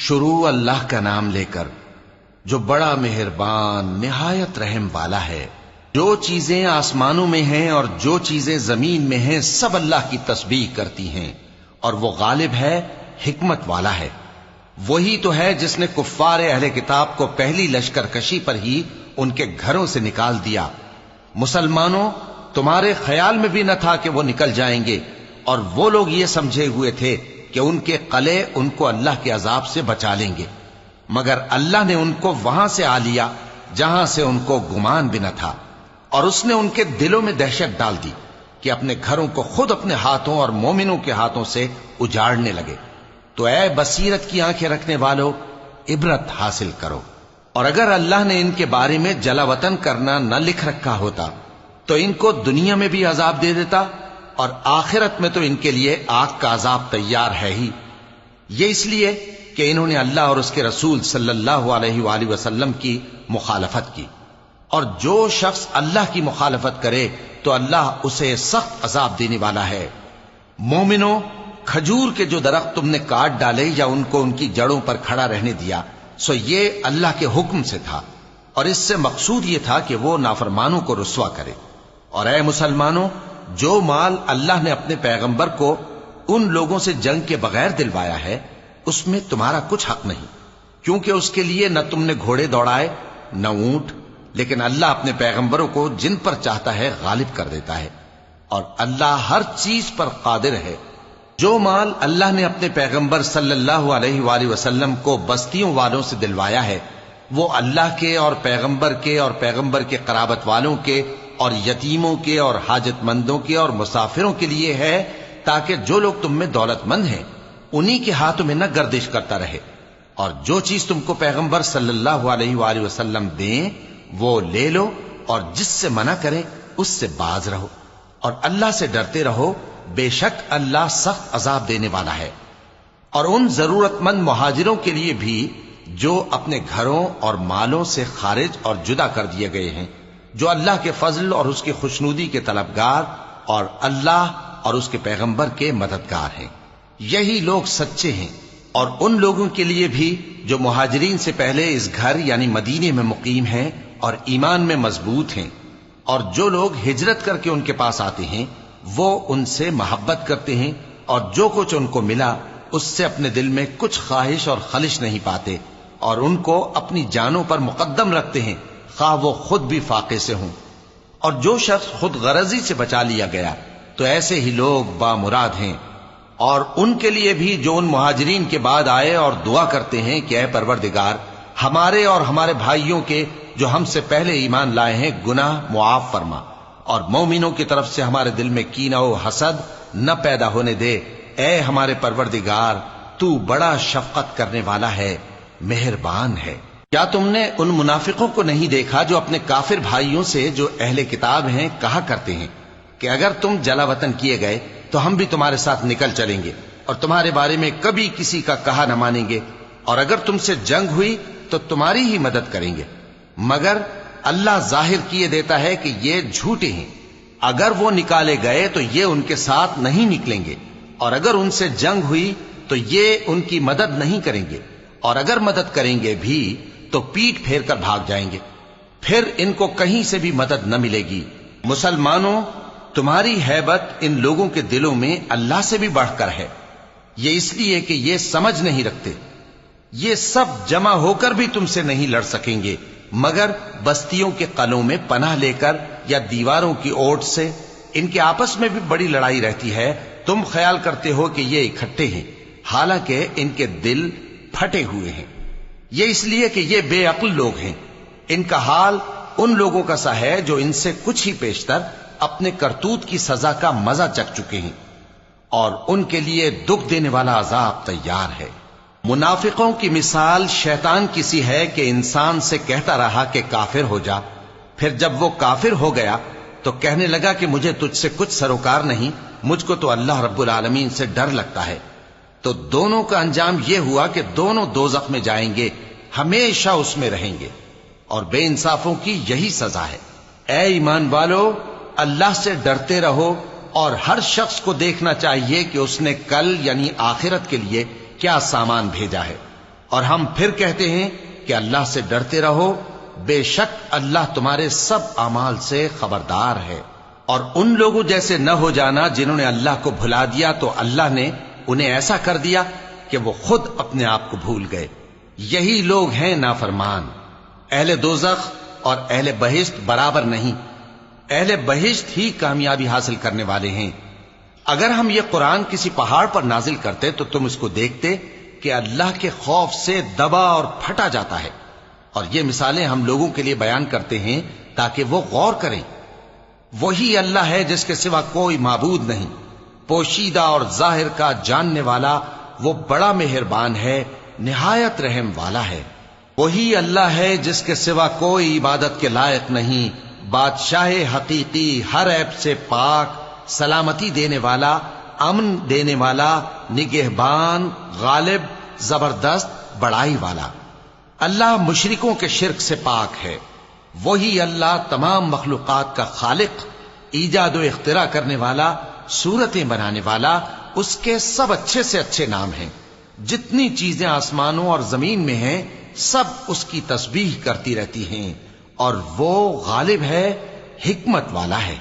شروع اللہ کا نام لے کر جو بڑا مہربان نہایت رحم والا ہے۔ جو چیزیں آسمانوں میں ہیں اور جو چیزیں زمین میں ہیں سب اللہ کی تسبیح کرتی ہیں، اور وہ غالب ہے، حکمت والا ہے۔ وہی تو ہے جس نے کفار اہل کتاب کو پہلی لشکر کشی پر ہی ان کے گھروں سے نکال دیا۔ مسلمانوں، تمہارے خیال میں بھی نہ تھا کہ وہ نکل جائیں گے، اور وہ لوگ یہ سمجھے ہوئے تھے کہ ان کے قلعے ان کو اللہ کے عذاب سے بچا لیں گے، مگر اللہ نے ان کو وہاں سے آ لیا جہاں سے ان کو گمان بھی نہ تھا، اور اس نے ان کے دلوں میں دہشت ڈال دی کہ اپنے گھروں کو خود اپنے ہاتھوں اور مومنوں کے ہاتھوں سے اجاڑنے لگے۔ تو اے بصیرت کی آنکھیں رکھنے والو، عبرت حاصل کرو۔ اور اگر اللہ نے ان کے بارے میں جلا وطن کرنا نہ لکھ رکھا ہوتا تو ان کو دنیا میں بھی عذاب دے دیتا، اور آخرت میں تو ان کے لیے آگ کا عذاب تیار ہے ہی۔ یہ اس لیے کہ انہوں نے اللہ اور اس کے رسول صلی اللہ علیہ وآلہ وسلم کی مخالفت کی، اور جو شخص اللہ کی مخالفت کرے تو اللہ اسے سخت عذاب دینے والا ہے۔ مومنوں، کھجور کے جو درخت تم نے کاٹ ڈالے یا ان کو ان کی جڑوں پر کھڑا رہنے دیا، سو یہ اللہ کے حکم سے تھا، اور اس سے مقصود یہ تھا کہ وہ نافرمانوں کو رسوا کرے۔ اور اے مسلمانوں، جو مال اللہ نے اپنے پیغمبر کو ان لوگوں سے جنگ کے بغیر دلوایا ہے اس میں تمہارا کچھ حق نہیں، کیونکہ اس کے لیے نہ تم نے گھوڑے دوڑائے نہ اونٹ، لیکن اللہ اپنے پیغمبروں کو جن پر چاہتا ہے غالب کر دیتا ہے، اور اللہ ہر چیز پر قادر ہے۔ جو مال اللہ نے اپنے پیغمبر صلی اللہ علیہ وآلہ وسلم کو بستیوں والوں سے دلوایا ہے وہ اللہ کے اور پیغمبر کے قرابت والوں کے اور یتیموں کے اور حاجت مندوں کے اور مسافروں کے لیے ہے، تاکہ جو لوگ تم میں دولت مند ہیں انہی کے ہاتھوں میں نہ گردش کرتا رہے، اور جو چیز تم کو پیغمبر صلی اللہ علیہ وآلہ وسلم دیں وہ لے لو، اور جس سے منع کریں اس سے باز رہو، اور اللہ سے ڈرتے رہو، بے شک اللہ سخت عذاب دینے والا ہے۔ اور ان ضرورت مند مہاجروں کے لیے بھی جو اپنے گھروں اور مالوں سے خارج اور جدا کر دیے گئے ہیں، جو اللہ کے فضل اور اس کی خوشنودی کے طلبگار اور اللہ اور اس کے پیغمبر کے مددگار ہیں، یہی لوگ سچے ہیں۔ اور ان لوگوں کے لیے بھی جو مہاجرین سے پہلے اس گھر یعنی مدینے میں مقیم ہیں اور ایمان میں مضبوط ہیں، اور جو لوگ ہجرت کر کے ان کے پاس آتے ہیں وہ ان سے محبت کرتے ہیں، اور جو کچھ ان کو ملا اس سے اپنے دل میں کچھ خواہش اور خلش نہیں پاتے، اور ان کو اپنی جانوں پر مقدم رکھتے ہیں خواہ وہ خود بھی فاقے سے ہوں۔ اور جو شخص خود غرضی سے بچا لیا گیا تو ایسے ہی لوگ بامراد ہیں۔ اور ان کے لیے بھی جو ان مہاجرین کے بعد آئے اور دعا کرتے ہیں کہ اے پروردگار ہمارے اور ہمارے بھائیوں کے جو ہم سے پہلے ایمان لائے ہیں گناہ معاف فرما، اور مومنوں کی طرف سے ہمارے دل میں کینہ و حسد نہ پیدا ہونے دے، اے ہمارے پروردگار تو بڑا شفقت کرنے والا ہے، مہربان ہے۔ کیا تم نے ان منافقوں کو نہیں دیکھا جو اپنے کافر بھائیوں سے جو اہل کتاب ہیں کہا کرتے ہیں کہ اگر تم جلا وطن کیے گئے تو ہم بھی تمہارے ساتھ نکل چلیں گے اور تمہارے بارے میں کبھی کسی کا کہا نہ مانیں گے، اور اگر تم سے جنگ ہوئی تو تمہاری ہی مدد کریں گے، مگر اللہ ظاہر کیے دیتا ہے کہ یہ جھوٹے ہیں۔ اگر وہ نکالے گئے تو یہ ان کے ساتھ نہیں نکلیں گے، اور اگر ان سے جنگ ہوئی تو یہ ان کی مدد نہیں کریں گے، اور اگر مدد کریں گے بھی تو پیٹ پھیر کر بھاگ جائیں گے، پھر ان کو کہیں سے بھی مدد نہ ملے گی۔ مسلمانوں، تمہاری ہیبت ان لوگوں کے دلوں میں اللہ سے بھی بڑھ کر ہے، یہ اس لیے کہ یہ سمجھ نہیں رکھتے۔ یہ سب جمع ہو کر بھی تم سے نہیں لڑ سکیں گے مگر بستیوں کے قلعوں میں پناہ لے کر یا دیواروں کی اوٹ سے۔ ان کے آپس میں بھی بڑی لڑائی رہتی ہے، تم خیال کرتے ہو کہ یہ اکٹھے ہیں، حالانکہ ان کے دل پھٹے ہوئے ہیں۔ یہ اس لیے کہ یہ بے عقل لوگ ہیں۔ ان کا حال ان لوگوں کا سا ہے جو ان سے کچھ ہی پیشتر اپنے کرتوت کی سزا کا مزہ چکھ چکے ہیں، اور ان کے لیے دکھ دینے والا عذاب تیار ہے۔ منافقوں کی مثال شیطان کی سی ہے کہ انسان سے کہتا رہا کہ کافر ہو جا، پھر جب وہ کافر ہو گیا تو کہنے لگا کہ مجھے تجھ سے کچھ سروکار نہیں، مجھ کو تو اللہ رب العالمین سے ڈر لگتا ہے۔ تو دونوں کا انجام یہ ہوا کہ دونوں دوزخ میں جائیں گے، ہمیشہ اس میں رہیں گے، اور بے انصافوں کی یہی سزا ہے۔ اے ایمان والو، اللہ سے ڈرتے رہو، اور ہر شخص کو دیکھنا چاہیے کہ اس نے کل یعنی آخرت کے لیے کیا سامان بھیجا ہے، اور ہم پھر کہتے ہیں کہ اللہ سے ڈرتے رہو، بے شک اللہ تمہارے سب اعمال سے خبردار ہے۔ اور ان لوگوں جیسے نہ ہو جانا جنہوں نے اللہ کو بھلا دیا تو اللہ نے انہیں ایسا کر دیا کہ وہ خود اپنے آپ کو بھول گئے۔ یہی لوگ ہیں نافرمان۔ اہل دوزخ اور اہل بہشت برابر نہیں، اہل بہشت ہی کامیابی حاصل کرنے والے ہیں۔ اگر ہم یہ قرآن کسی پہاڑ پر نازل کرتے تو تم اس کو دیکھتے کہ اللہ کے خوف سے دبا اور پھٹا جاتا ہے۔ اور یہ مثالیں ہم لوگوں کے لیے بیان کرتے ہیں تاکہ وہ غور کریں۔ وہی اللہ ہے جس کے سوا کوئی معبود نہیں، پوشیدہ اور ظاہر کا جاننے والا، وہ بڑا مہربان ہے، نہایت رحم والا ہے۔ وہی اللہ ہے جس کے سوا کوئی عبادت کے لائق نہیں، بادشاہ حقیقی، ہر عیب سے پاک، سلامتی دینے والا، امن دینے والا، نگہبان، غالب، زبردست، بڑائی والا۔ اللہ مشرکوں کے شرک سے پاک ہے۔ وہی اللہ تمام مخلوقات کا خالق، ایجاد و اختراع کرنے والا، صورتیں بنانے والا، اس کے سب اچھے سے اچھے نام ہیں۔ جتنی چیزیں آسمانوں اور زمین میں ہیں سب اس کی تسبیح کرتی رہتی ہیں، اور وہ غالب ہے، حکمت والا ہے۔